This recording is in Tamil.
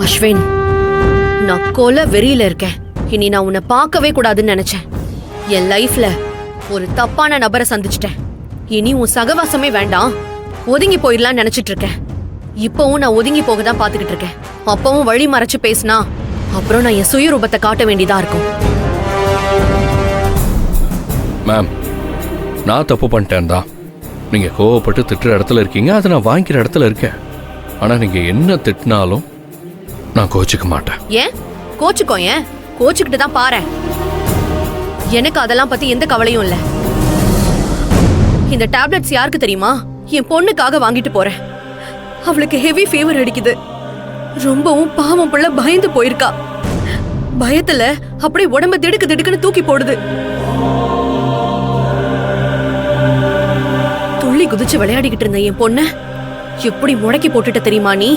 அஸ்வின், நான் கொலை வெறியில இருக்கேன். இனி நான் உன்னை பார்க்கவே கூடாதுன்னு நினைச்சேன். என் லைஃப்ல ஒரு தப்பான நபரை சந்திச்சிட்டேன். இனி உன் சகவாசமே வேண்டாம், ஒதுங்கி போயிடலாம்னு நினைச்சிட்டு இருக்கேன். இப்பவும் நான் ஒதுங்கி போக தான் பாத்துக்கிட்டு இருக்கேன். அப்பவும் வழி மறைச்சு பேசினா அப்புறம் நான் என் சுயரூபத்தை காட்ட வேண்டியதா இருக்கும். மேம், நான் தப்பு பண்ணிட்டேன் தான். நீங்க கோவப்பட்டு திட்டுற இடத்துல இருக்கீங்க, அதை நான் வாங்கிக்கிற இடத்துல இருக்கேன். ஆனா நீங்க என்ன திட்டினாலும் நான் கோச்சிக்க மாட்டேன். ஏன் கோச்சுக்கோ? ஏன் கோச்சுக்கிட்டு தான் பாரு. எனக்கு அதெல்லாம் பத்தி எந்த கவலையும் இல்ல. இந்த டேப்லெட்ஸ் யாருக்கு தெரியுமா? என் பொண்ணுக்காக வாங்கிட்டு போறேன். அவளுக்கு ஹெவி ஃபீவர் அடிக்குது. ரொம்பவும் பாவம் புள்ள பயந்து போயிருக்கா. பயத்துல அப்படியே உடம்ப திடுக்கு திடுக்குன்னு தூக்கி போடுது. துள்ளி குதிச்சு விளையாடிக்கிட்டு இருந்த என் பொண்ண எப்படி முடக்கி போட்டுட்ட தெரியுமா நீ?